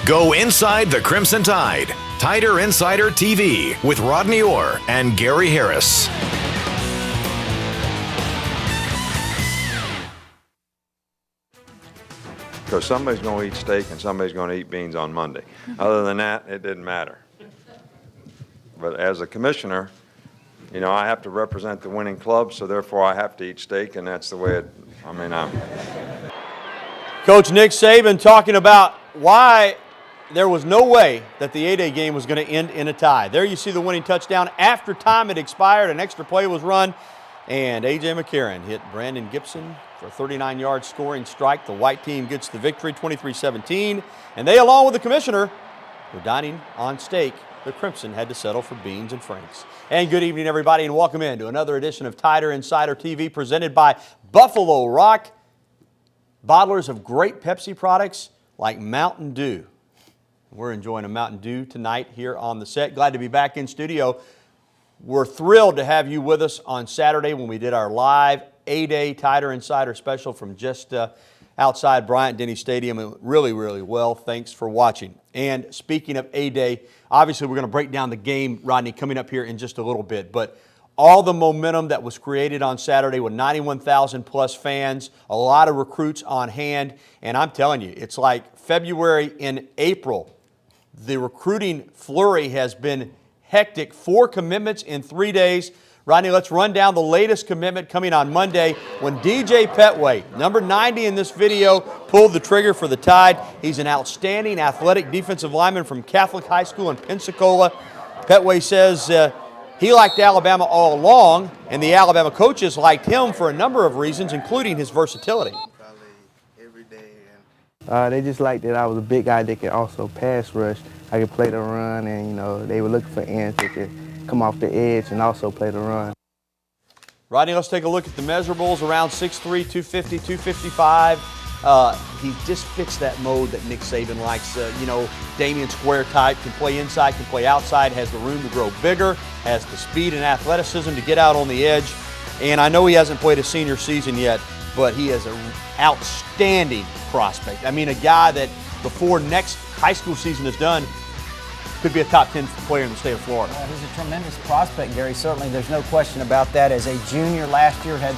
Go inside the Crimson Tide. Tider Insider TV with Rodney Orr and Gary Harris. Because somebody's going to eat steak and somebody's going to eat beans on Monday. Other than that, it didn't matter. But as a commissioner, you know, I have to represent the winning club, so therefore I have to eat steak, and that's the way I'm. Coach Nick Saban talking about why there was no way that the A-Day game was going to end in a tie. There you see the winning touchdown. After time had expired, an extra play was run, and A.J. McCarron hit Brandon Gibson for a 39-yard scoring strike. The white team gets the victory, 23-17, and they, along with the commissioner, were dining on steak. The Crimson had to settle for beans and franks. And good evening, everybody, and welcome in to another edition of Tider Insider TV presented by Buffalo Rock, bottlers of great Pepsi products like Mountain Dew. We're enjoying a Mountain Dew tonight here on the set. Glad to be back in studio. We're thrilled to have you with us on Saturday when we did our live A-Day Tider Insider special from just outside Bryant-Denny Stadium. It went really, really well. Thanks for watching. And speaking of A-Day, obviously we're going to break down the game, Rodney, coming up here in just a little bit. But all the momentum that was created on Saturday with 91,000 plus fans, a lot of recruits on hand. And I'm telling you, it's like February and April. The recruiting flurry has been hectic. 4 commitments in 3 days. Rodney, let's run down the latest commitment coming on Monday when DJ Petway, number 90 in this video, pulled the trigger for the Tide. He's an outstanding athletic defensive lineman from Catholic High School in Pensacola. Petway says he liked Alabama all along, and the Alabama coaches liked him for a number of reasons, including his versatility. They just liked that I was a big guy that could also pass rush. I could play the run, and, you know, they were looking for ends that could come off the edge and also play the run. Rodney, let's take a look at the measurables. Around 6'3", 250, 255. He just fits that mode that Nick Saban likes. You know, Damian Square type, can play inside, can play outside, has the room to grow bigger, has the speed and athleticism to get out on the edge. And I know he hasn't played a senior season yet, but he is an outstanding prospect. I mean, a guy that before next high school season is done could be a top 10 player in the state of Florida. Well, he's a tremendous prospect, Gary. Certainly, there's no question about that. As a junior last year, had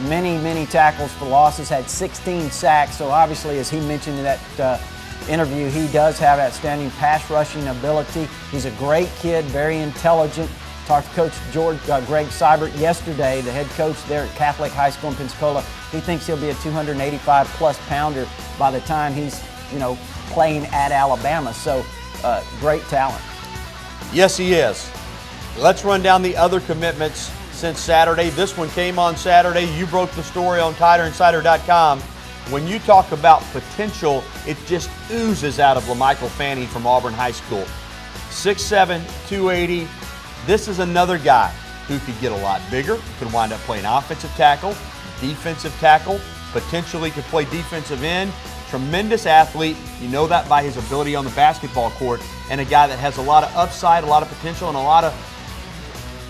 many tackles for losses, had 16 sacks. So obviously, as he mentioned in that interview, he does have outstanding pass rushing ability. He's a great kid, very intelligent. Talked to Coach Greg Seibert yesterday, the head coach there at Catholic High School in Pensacola. He thinks he'll be a 285-plus pounder by the time he's, you know, playing at Alabama. So, great talent. Yes, he is. Let's run down the other commitments since Saturday. This one came on Saturday. You broke the story on TiderInsider.com. When you talk about potential, it just oozes out of LaMichael Fanning from Auburn High School. 6'7", 280. This is another guy who could get a lot bigger, could wind up playing offensive tackle, defensive tackle, potentially could play defensive end. Tremendous athlete. You know that by his ability on the basketball court, and a guy that has a lot of upside, a lot of potential, and a lot of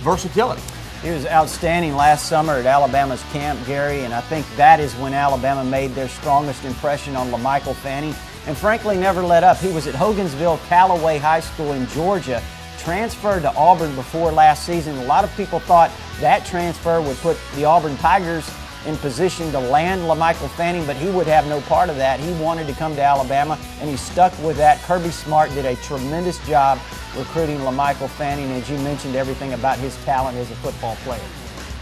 versatility. He was outstanding last summer at Alabama's camp, Gary, and I think that is when Alabama made their strongest impression on LaMichael Fanning, and frankly never let up. He was at Hogansville Callaway High School in Georgia, transferred to Auburn before last season. A lot of people thought that transfer would put the Auburn Tigers in position to land LaMichael Fanning, but he would have no part of that. He wanted to come to Alabama, and he stuck with that. Kirby Smart did a tremendous job recruiting LaMichael Fanning, as you mentioned everything about his talent as a football player.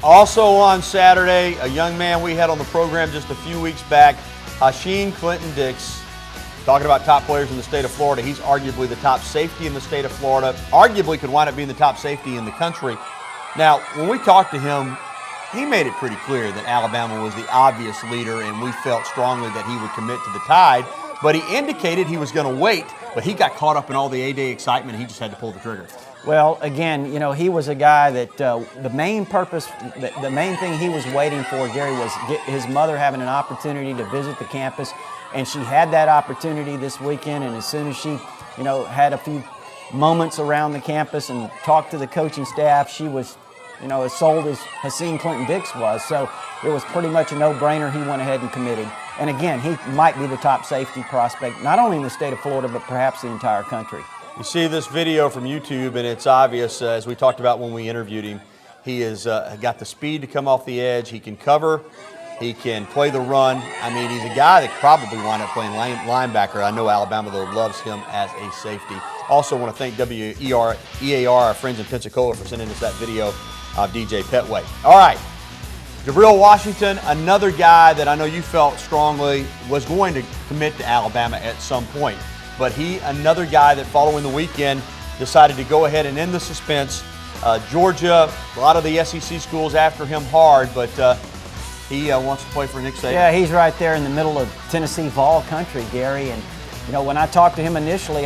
Also on Saturday, a young man we had on the program just a few weeks back, Hasheen Clinton-Dix, talking about top players in the state of Florida. He's arguably the top safety in the state of Florida, arguably could wind up being the top safety in the country. Now, when we talked to him, he made it pretty clear that Alabama was the obvious leader, and we felt strongly that he would commit to the Tide. But he indicated he was going to wait, but he got caught up in all the A-Day excitement, and he just had to pull the trigger. Well, again, you know, he was a guy that the main thing he was waiting for, Gary, was his mother having an opportunity to visit the campus, and she had that opportunity this weekend, and as soon as she, you know, had a few moments around the campus and talked to the coaching staff, she was, you know, as sold as Hasheen Clinton-Dix was. So it was pretty much a no-brainer. He went ahead and committed. And again, he might be the top safety prospect, not only in the state of Florida, but perhaps the entire country. You see this video from YouTube, and it's obvious, as we talked about when we interviewed him, he has got the speed to come off the edge. He can cover. He can play the run. I mean, he's a guy that could probably wind up playing linebacker. I know Alabama, though, loves him as a safety. Also want to thank WEAR, our friends in Pensacola, for sending us that video of DJ Petway. All right, Jabril Washington, another guy that I know you felt strongly was going to commit to Alabama at some point. But another guy that following the weekend decided to go ahead and end the suspense. Georgia, a lot of the SEC schools after him hard, but he wants to play for Nick Saban. Yeah, he's right there in the middle of Tennessee Vol country, Gary. And, you know, when I talked to him initially,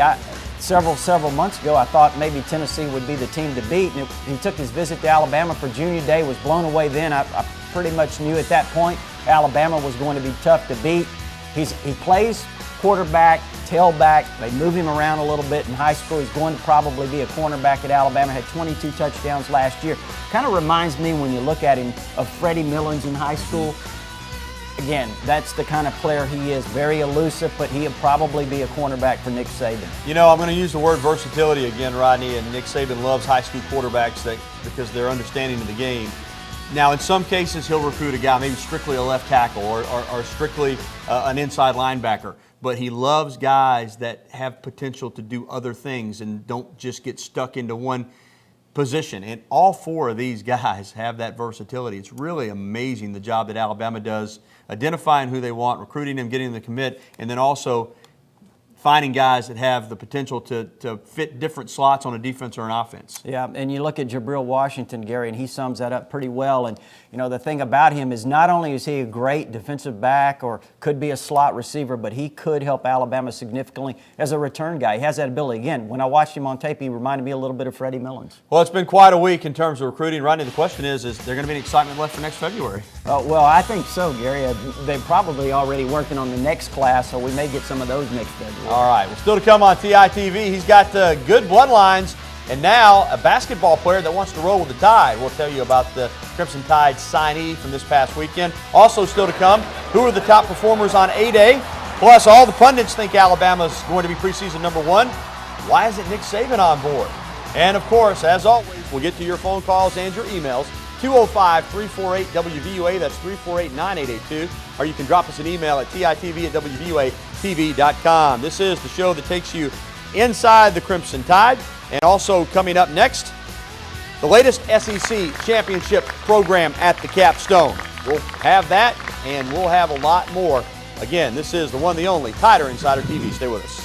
several months ago, I thought maybe Tennessee would be the team to beat. And he took his visit to Alabama for Junior Day, was blown away then. I pretty much knew at that point Alabama was going to be tough to beat. He plays quarterback, tailback. They move him around a little bit in high school. He's going to probably be a cornerback at Alabama. Had 22 touchdowns last year. Kind of reminds me, when you look at him, of Freddie Millens in high school. Again, that's the kind of player he is. Very elusive, but he'll probably be a cornerback for Nick Saban. You know, I'm going to use the word versatility again, Rodney, and Nick Saban loves high school quarterbacks because they're understanding of the game. Now, in some cases, he'll recruit a guy, maybe strictly a left tackle or strictly an inside linebacker. But he loves guys that have potential to do other things and don't just get stuck into one position. And all four of these guys have that versatility. It's really amazing the job that Alabama does identifying who they want, recruiting them, getting them to commit, and then also finding guys that have the potential to fit different slots on a defense or an offense. Yeah, and you look at Jabril Washington, Gary, and he sums that up pretty well. And, you know, the thing about him is not only is he a great defensive back or could be a slot receiver, but he could help Alabama significantly as a return guy. He has that ability. Again, when I watched him on tape, he reminded me a little bit of Freddie Millens. Well, it's been quite a week in terms of recruiting. Rodney, the question is there going to be any excitement left for next February? Well, I think so, Gary. They're probably already working on the next class, so we may get some of those next February. All right. Well, still to come on TITV, he's got good bloodlines, and now a basketball player that wants to roll with the Tide. We'll tell you about the Crimson Tide signee from this past weekend. Also still to come, who are the top performers on A-Day? Plus, all the pundits think Alabama's going to be preseason #1. Why isn't Nick Saban on board? And, of course, as always, we'll get to your phone calls and your emails. 205-348-WVUA, that's 348-9882. Or you can drop us an email at TITV@WVUATV.com. This is the show that takes you inside the Crimson Tide. And also coming up next, the latest SEC championship program at the Capstone. We'll have that, and we'll have a lot more. Again, this is the one, the only Tider Insider TV. Stay with us.